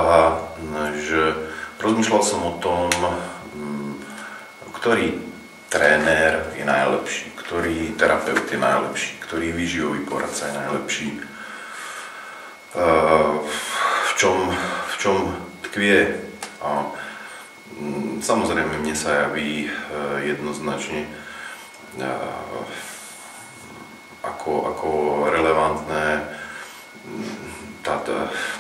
úvaha, že rozmýšľal som o tom, ktorý tréner je najlepší, ktorý terapeut je najlepší, ktorý výživový poradca je najlepší, v čom tkvie. A samozrejme mne sa javí jednoznačne ako relevantné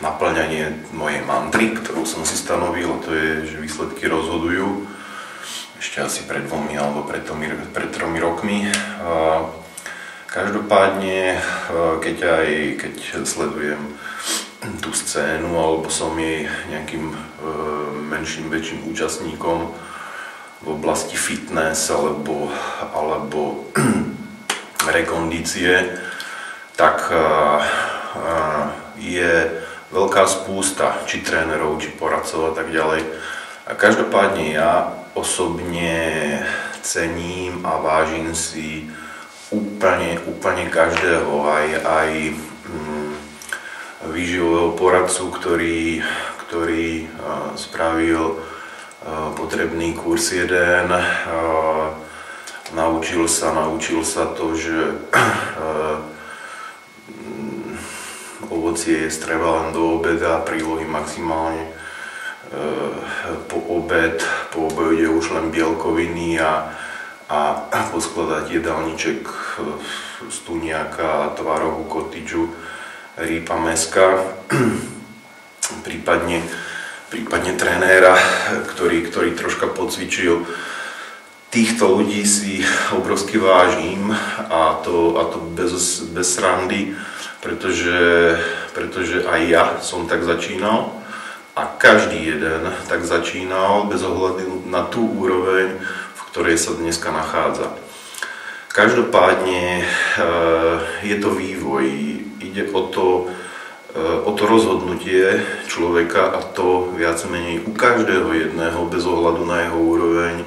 naplňanie mojej mantry, ktorú som si stanovil, a to je, že výsledky rozhodujú. Ešte asi pred 2 alebo pred 3 rokmi. Každopádne, keď sledujem tú scénu, alebo som jej nejakým menším, väčším účastníkom v oblasti fitness alebo rekondície, tak je veľká spústa či trénerov, či poradcov a tak ďalej. A každopádne ja osobne cením a vážim si úplne každého, aj výživového poradcu, ktorý spravil potrebný kurz 1, naučil sa to, že ovocie je streva len do obeda, prílohy maximálne po obede už len bielkoviny a poskladať jedálniček z tuniaka, tvarohu, kotidžu, rýpa, mäska, prípadne trenéra, ktorý troška podcvičil. Týchto ľudí si obrovsky vážim, a to bez srandy, pretože aj ja som tak začínal a každý jeden tak začínal bez ohľadu na tú úroveň, v ktorej sa dneska nachádza. Každopádne je to vývoj, ide o to rozhodnutie človeka, a to viac menej u každého jedného bez ohľadu na jeho úroveň.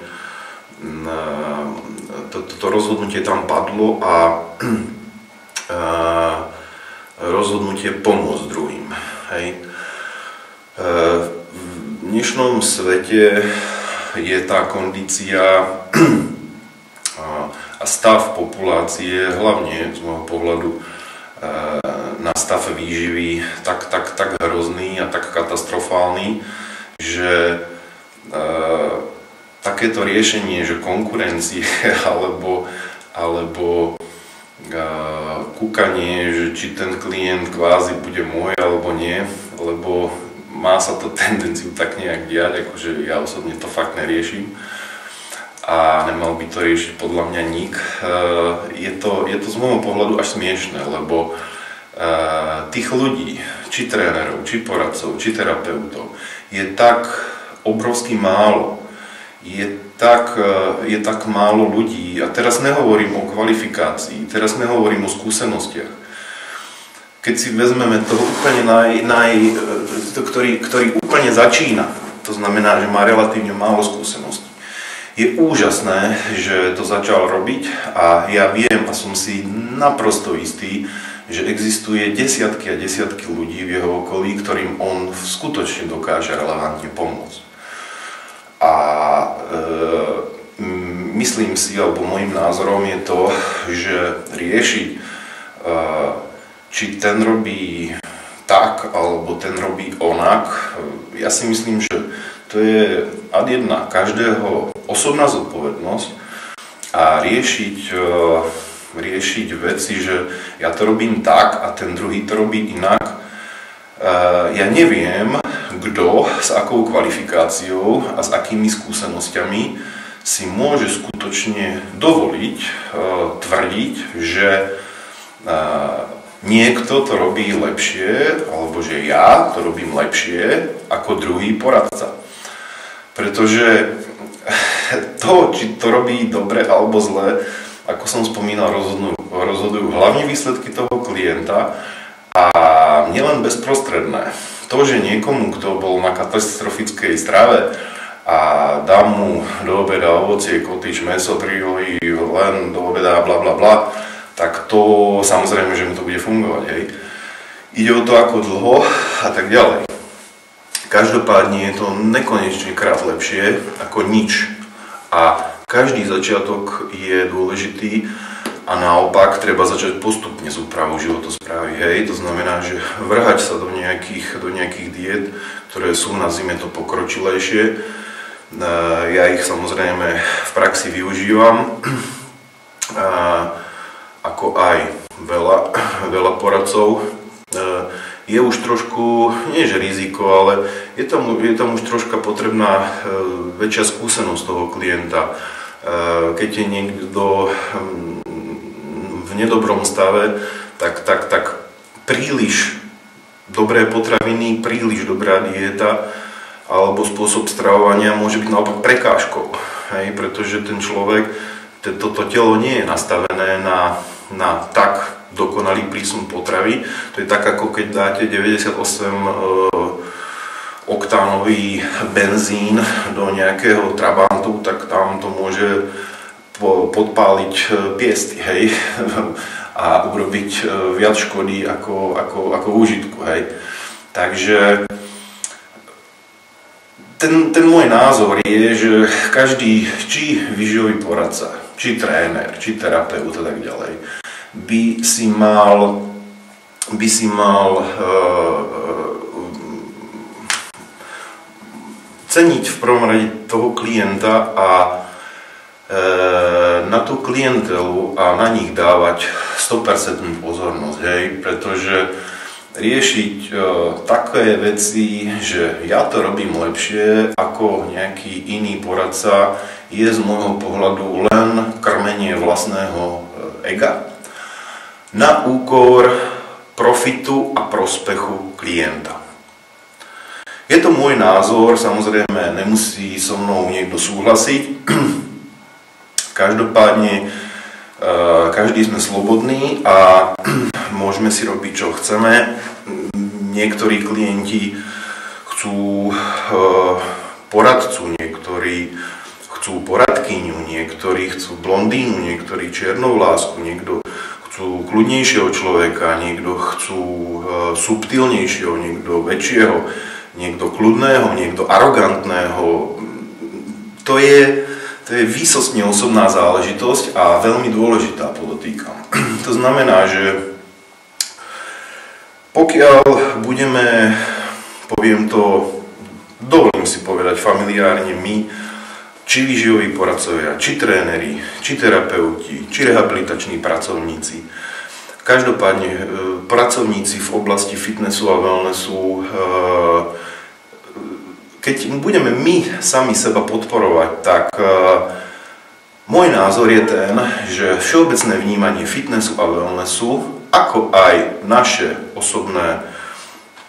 To rozhodnutie tam padlo a rozhodnutie pomôcť druhým. Hej. V dnešnom svete je tá kondícia a stav populácie, hlavne z môjho pohľadu na stav výživy, tak hrozný a tak katastrofálny, že takéto riešenie, že konkurencie alebo kúkanie, že či ten klient kvázi bude môj alebo nie, lebo má sa to tendenciu tak nejak diať, akože ja osobne to fakt neriešim a nemal by to riešiť podľa mňa nik. Je to z môjho pohľadu až smiešné, lebo tých ľudí, či trénerov, či poradcov, či terapeutov je tak obrovsky málo. Je tak málo ľudí, a teraz nehovorím o kvalifikácii, teraz nehovorím o skúsenostiach. Keď si vezmeme toho úplne ktorý úplne začína, to znamená, že má relatívne málo skúseností, je úžasné, že to začal robiť, a ja viem a som si naprosto istý, že existuje desiatky a desiatky ľudí v jeho okolí, ktorým on skutočne dokáže relevantne pomôcť. A myslím si, alebo môjim názorom je to, že riešiť, či ten robí tak, alebo ten robí onak, ja si myslím, že to je ad jedna každého osobná zodpovednosť, a riešiť veci, že ja to robím tak a ten druhý to robí inak. Ja neviem, kto s akou kvalifikáciou a s akými skúsenosťami si môže skutočne dovoliť tvrdiť, že niekto to robí lepšie, alebo že ja to robím lepšie ako druhý poradca. Pretože to, či to robí dobre alebo zle, ako som spomínal, rozhodujú hlavne výsledky toho klienta, a nielen bezprostredné. To, že niekomu, kto bol na katastrofickej strave a dám mu do obeda ovocie, kotič, mäso, prílohy, len do obeda bla bla bla, tak to samozrejme, že mu to bude fungovať. Hej. Ide o to, ako dlho a tak ďalej. Každopádne je to nekonečne krát lepšie ako nič. A každý začiatok je dôležitý a naopak treba začať postupne s úpravou životosprávy. Hej? To znamená, že vrhať sa do nejakých diét, ktoré sú, nazvime to, pokročilejšie. Ja ich samozrejme v praxi využívam, ako aj veľa poradcov. Je už trošku, nie že riziko, ale je tam už troška potrebná väčšia skúsenosť toho klienta. Keď je niekto v nedobrom stave, tak príliš dobré potraviny, príliš dobrá dieta alebo spôsob stravovania môže byť naopak prekážkou. Hej? Pretože ten človek, toto telo nie je nastavené na tak dokonalý prísun potravy. To je tak, ako keď dáte 98 oktánový benzín do nejakého trabantu, tak tam to môže podpáliť piesty, hej, a urobiť viac škody ako úžitku, hej. Takže ten môj názor je, že každý, či výživový poradca, či tréner, či terapeut a tak ďalej, by si mal ceniť v prvom rade toho klienta a na tú klientelu a na nich dávať 100% pozornosť, hej, pretože riešiť také veci, že ja to robím lepšie ako nejaký iný poradca, je z môjho pohľadu len krmenie vlastného ega na úkor profitu a prospechu klienta. Je to môj názor, samozrejme nemusí so mnou niekto súhlasiť. Každopádne každý sme slobodní a môžeme si robiť, čo chceme. Niektorí klienti chcú poradcu, niektorí chcú poradkyňu, niektorí chcú blondínu, niektorí čiernovlásku, niekto chcú kľudnejšieho človeka, niekto chcú subtilnejšieho, niekto väčšieho, niekto kľudného, niekto arogantného. To je výsostne osobná záležitosť a veľmi dôležitá, podotýkam. To znamená, že pokiaľ budeme, poviem to, dovolím si povedať familiárne, my, či výživoví poradcovia, či tréneri, či terapeuti, či rehabilitační pracovníci, každopádne pracovníci v oblasti fitnessu a wellnessu, keď budeme my sami seba podporovať, tak môj názor je ten, že všeobecné vnímanie fitnessu a wellnessu, ako aj naše osobné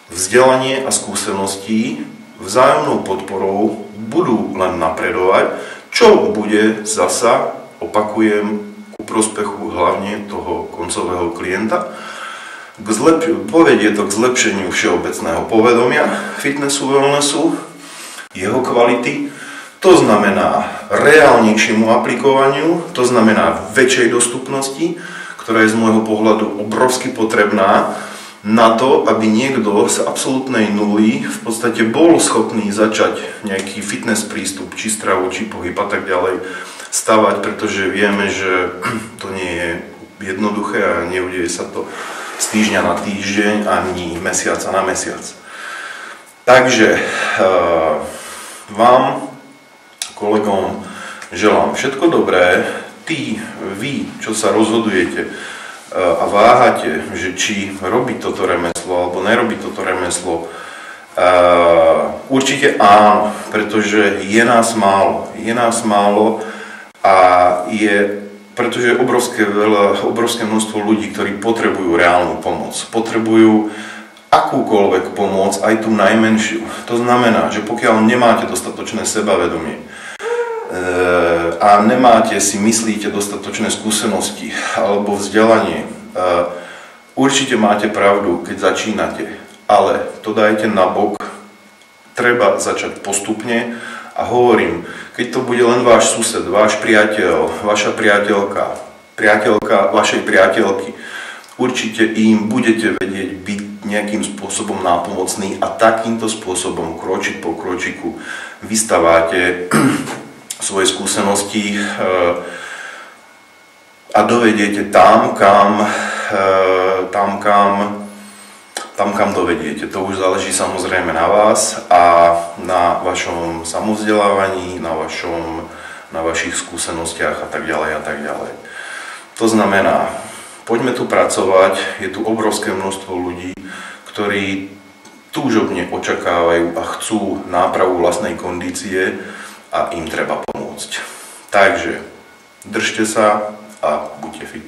vzdelanie a skúsenosti vzájomnou podporou budú len napredovať, čo bude zasa, opakujem, ku prospechu hlavne toho koncového klienta. Povedie to k zlepšeniu všeobecného povedomia fitnessu, wellnessu, jeho kvality, to znamená reálnejšiemu aplikovaniu, to znamená väčšej dostupnosti, ktorá je z môjho pohľadu obrovsky potrebná na to, aby niekto z absolútnej nuly v podstate bol schopný začať nejaký fitness prístup, či stravu, či pohyb a tak ďalej stavať, pretože vieme, že to nie je jednoduché a neudeje sa to z týždňa na týždeň ani mesiaca na mesiac. Takže vám, kolegom, želám všetko dobré. Vy, čo sa rozhodujete a váhate, že či robiť toto remeslo alebo nerobiť toto remeslo, určite áno, pretože je nás málo a pretože je obrovské množstvo ľudí, ktorí potrebujú reálnu pomoc, potrebujú akúkoľvek pomoc, aj tú najmenšiu. To znamená, že pokiaľ nemáte dostatočné sebavedomie a myslíte dostatočné skúsenosti alebo vzdelanie, určite máte pravdu, keď začínate, ale to dajte na bok, treba začať postupne a hovorím, keď to bude len váš sused, váš priateľ, vaša priateľka vašej priateľky, určite im budete vedieť byť nejakým spôsobom nápomocný a takýmto spôsobom, kročík po kročiku, vystaváte svoje skúsenosti a dovediete tam, kam dovediete. To už záleží samozrejme na vás a na vašom samovzdelávaní, na vašich skúsenostiach a tak ďalej a tak ďalej. To znamená, poďme tu pracovať, je tu obrovské množstvo ľudí, ktorí túžobne očakávajú a chcú nápravu vlastnej kondície a im treba pomôcť. Takže držte sa a buďte fit.